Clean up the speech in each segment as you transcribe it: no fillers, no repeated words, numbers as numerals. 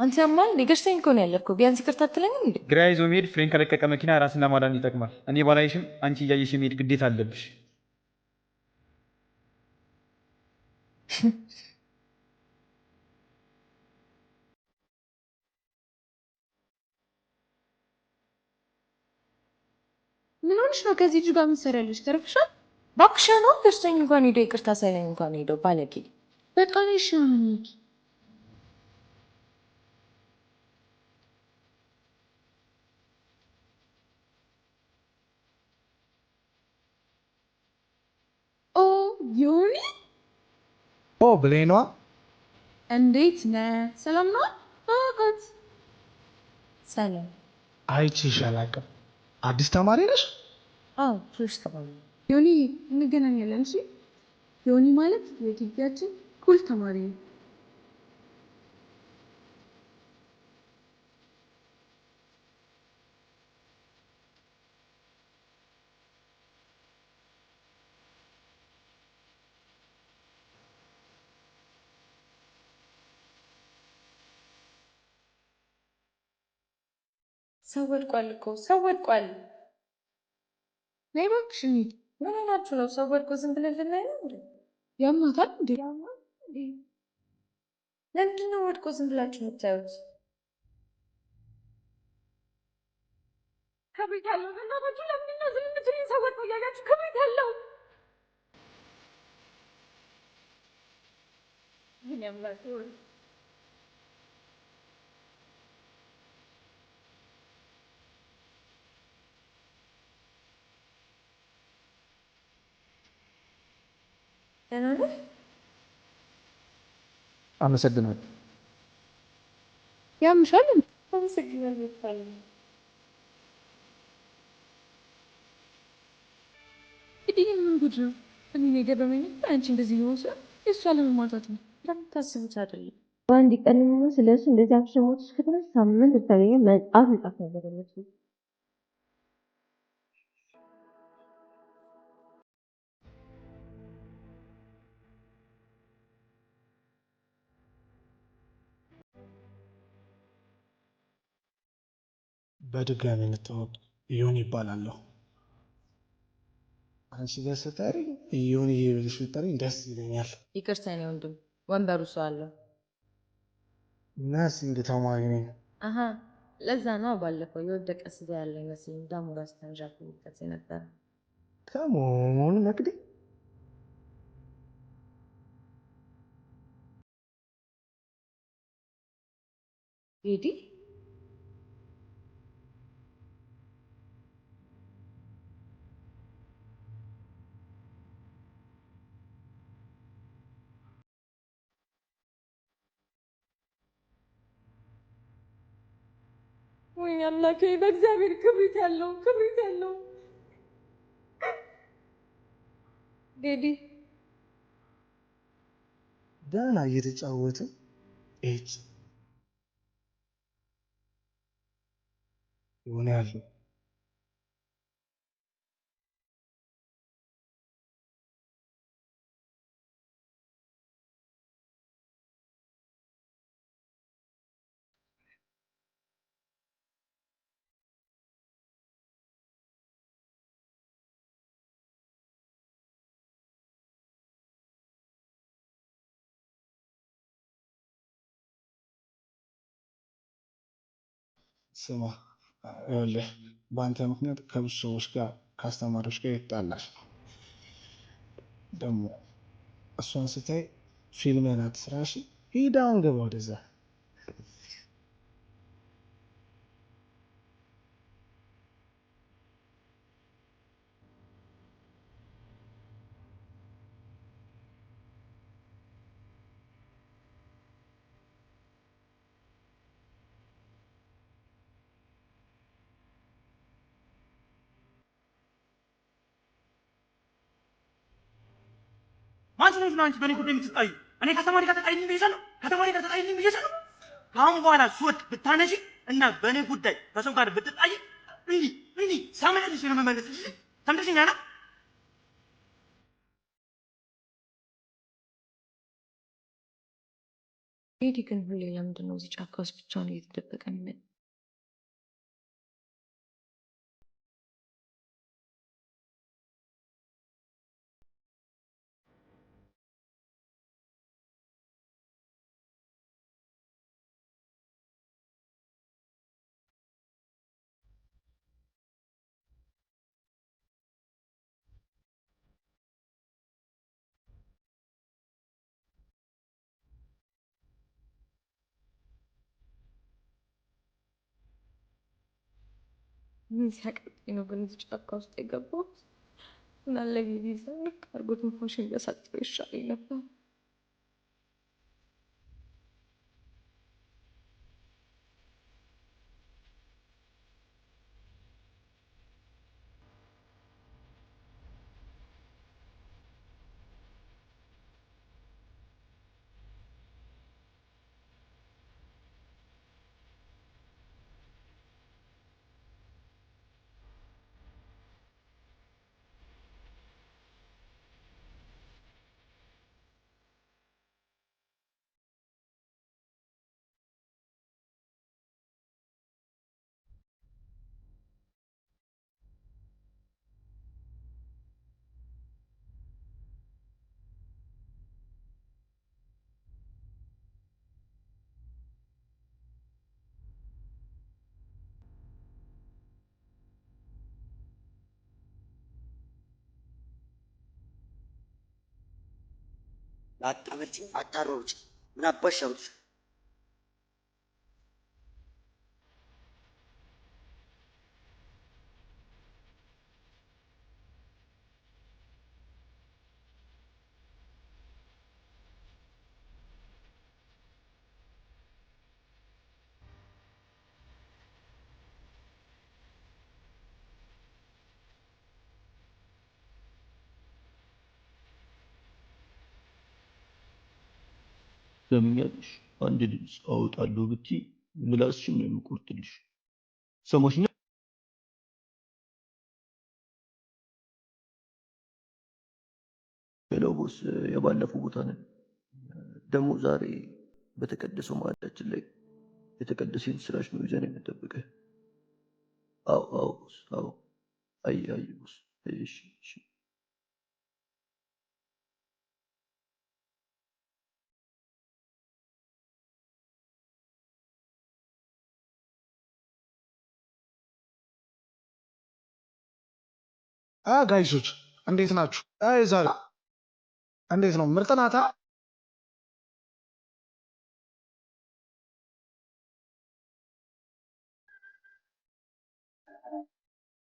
አንተ ያማል ሊገርሰኝ እኮ ነው ያለከው። ቢያንስ ይቅርታ አትለኝም እንዴ? ግራ ይዞ መሄድ ፍሬን ከለቀቀ መኪና ራስን ለማዳን ይጠቅማል። እኔ ባላይሽም አንቺ እያየሽ መሄድ ግዴታ አለብሽ። ምን ሆነሽ ነው ከዚህ ልጅ ጋር የምትሰሪያለሽ? ተረፍሻል? እባክሽ ነው ገርሰኝ እንኳን ሄዶ ይቅርታ ሳይለኝ እንኳን ሄዶ ባለጌ። በቃ ነሽ ነው ኦ ዮኒ ብሌኗ እንዴት ነህ? ሰላም ነው? አቀት ሰላም። አይቼሽ አላውቅም። አዲስ ተማሪ ነሽ? አዎ ፍሬሽ ተማሪ። ዮኒ እንገናኛለን። እሺ ዮኒ ማለት የግቢያችን ኩል ተማሪ ነው። ሰው ወድቋል እኮ ሰው ወድቋል። ነይ እባክሽ እንሂድ። ምን ሆናችሁ ነው? ሰው ወድቆ ዝም ብለን ልናይ ነው እንዴ? ያማታል እንዴ? ለምንድን ነው ወድቆ ዝም ብላችሁ የምታዩት? ከቤት ያለው በእናታችሁ ለምንድን ነው ዝም የምትሉኝ? ሰው ወድቆ እያያችሁ ከቤት ያለው አመሰግናለሁ። ያምሻል። አመሰግናለሁ። እንግዲህ ምን ጉድ ነው? እኔ የገረመኝ አንቺ እንደዚህ ነው ሰው እሷ ለመማታት ነው። ለምታስቡት አይደለም። በአንድ ቀን ነው ስለዚህ እንደዚህ አፍሽሞት ከተነሳ ሳምንት ታገኘ መጣፍ ይጣፍ ነገር ነው። በድጋሚ እንተዋወቅ። ዮኒ ይባላለሁ። አንቺ ጋር ስጠሪ ዮኒ ብለሽ ብትጠሪኝ ደስ ይለኛል። ይቅርታ ነው ወንድም፣ ወንበሩ ሰው አለ እና እንደ ተማሪ ነኝ። አሃ ለዛ ነው ባለፈው የወደቀ ስጋ ያለኝ መስሎኝ ደሙ ጋር ስተንዣፍ ነበር። ከመሆኑ ነቅዴ ሄዲ ወይ አምላኬ፣ በእግዚአብሔር ክብሪት ያለው ዴዲ ደህና እየተጫወትን ኤጭ የሆነ ያለው ስማ፣ ይኸውልህ በአንተ ምክንያት ከብዙ ሰዎች ጋር ከአስተማሪዎች ጋር ይጣላል። ደግሞ እሷን ስታይ ፊልም ናት ስራሽ። ሂዳውን ገባ ወደዛ። ማን ነው አንቺ በእኔ ጉዳይ የምትጣዩ? እኔ ከተማሪ ጋር ተጣይልኝ ብዬሻለሁ። ከተማሪ ጋር ተጣይልኝ ብዬሻለሁ። ከአሁን በኋላ ሱወድ ብታነሺ እና በእኔ ጉዳይ ከሰው ጋር ብትጣይ እንዲህ ሳመያለሽ ነው የምመለስልሽ። ሰምተሽኛል? ቴዲ ግን ሁሌ ለምንድን ነው እዚህ ጫካ ውስጥ ብቻውን እየተደበቀ የሚመጣው? ምን ሲያቀጥኝ ነው ግን እዚህ ጫካ ውስጥ የገባሁት? ምናለ ጊዜ አርጎ ትንፋሽን ቢያሳጥረው ይሻለኝ ነበር። ላጣመጪኝ አታሮጭ። ምን አባሽ አውጥሽ? ሰምኛለሽ? አንድ ድምፅ አወጣለሁ ብትይ ምላስሽን ነው የምቆርጥልሽ። ሰማሽኛ? ሄሎ ቦስ፣ የባለፈው ቦታ ነን። ደግሞ ዛሬ በተቀደሰው ማዕዳችን ላይ የተቀደሰ ስራሽ ነው ይዘን የምንጠብቅህ። አዎ አዎ ቦስ፣ አዎ። አይ አይ ቦስ፣ እሺ እሺ። ጋይሶች እንዴት ናችሁ? ዛሬ እንዴት ነው? ምርጥ ናታ።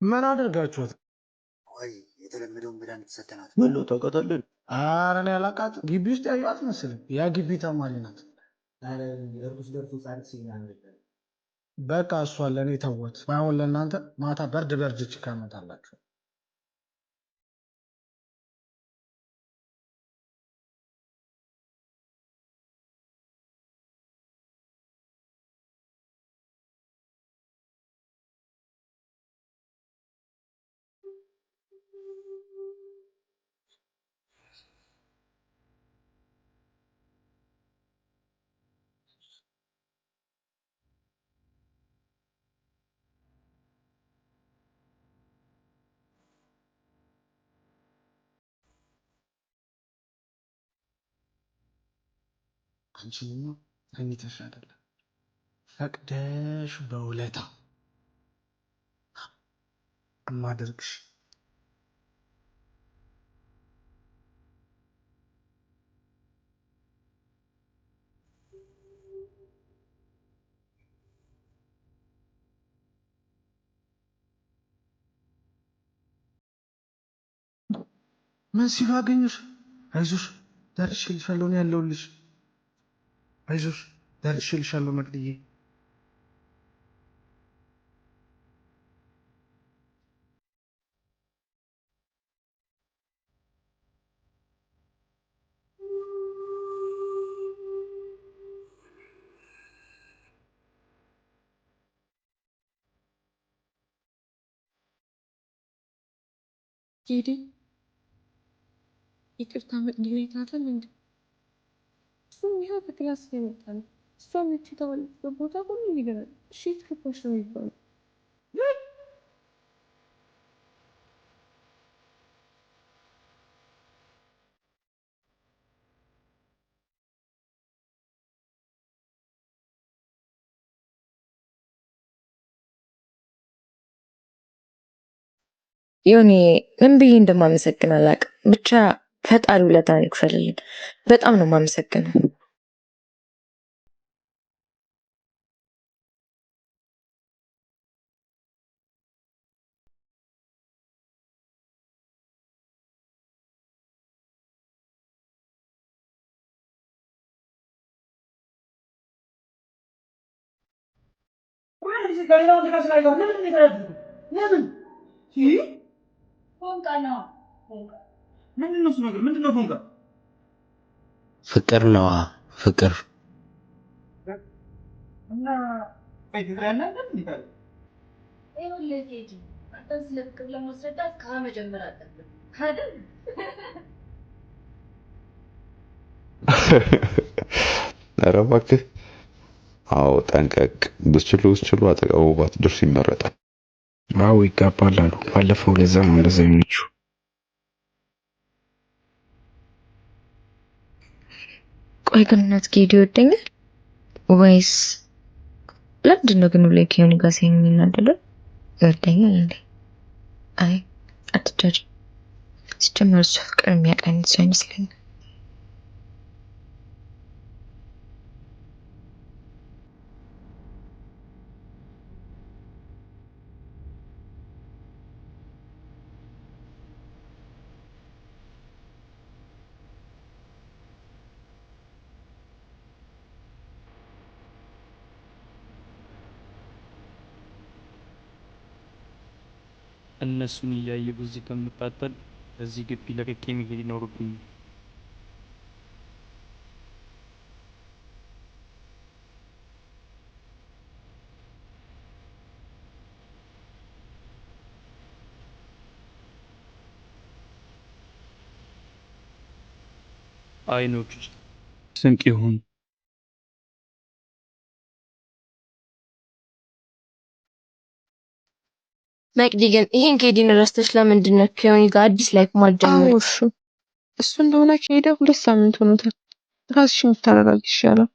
ምን አደርጋችሁት? ወይ የተለመደውን መድኃኒት ሰተናት። ምን ነው ታውቃታለህ? ኧረ እኔ አላውቃትም። ግቢ ውስጥ ያዩት መሰለኝ። ያ ግቢ ተማሪ ናት። በቃ እሷን ለእኔ ተውት። ባይሆን ለእናንተ ማታ በርድ በርድ ችካ መጣላችሁ። አንቺንማ ተኝተሽ አይደለም ፈቅደሽ በውለታ እማደርግሽ። ምን ሲሉ አገኘሽ? አይዞሽ ደርሼልሻለሁ፣ እኔ ያለሁልሽ። አይዞሽ ደርሼልሻለሁ መቅድዬ። ቴዲ ይቅርታ መቅድዬ ናታል እንዴ? ይኸው ከክላስ የመጣ ነው። እሷ ምች የተባለችበት ቦታ ሁሉ ይገናል። እሺ ትክክለሽ ነው የሚባለው ዮኒ ምን ብዬ እንደማመሰግን አላውቅም። ብቻ ፈጣሪ ውለታን ይክፈልልን። በጣም ነው የማመሰግነው። ፍቅር ነዋ ፍቅር። ኧረ እባክህ አዎ ጠንቀቅ። ብትችሉ አጠገቡ ባትደርሱ ይመረጣል። አዎ ይጋባል አሉ። ባለፈው ለዛ ነው እንደዛ የሚችው። ቆይ ግን እናት ጌዲ ይወደኛል ወይስ ለምንድን ነው ግን ብሎ ከዮኒ ጋር የሚናደደው? ይወደኛል እንዴ? አይ አትጃጂ። ሲጀመር እሱ ፍቅር የሚያውቅ አይነት ሰው አይመስለኝም። እነሱን እያየሁ እዚህ ከምቃጠል እዚህ ግቢ ለቅቄ መሄድ ይኖርብኝ። አይኖች ስንቅ ይሁን። መቅዲ ግን ይሄን ጌዲን ረስተሽ ለምንድን ነው ከዮኒ ጋር አዲስ ላይፍ ማጀመር? እሱ እንደሆነ ከሄደ 2 ሳምንት ሆኖታል። ራስሽን ብታረጋጊ ይሻላል።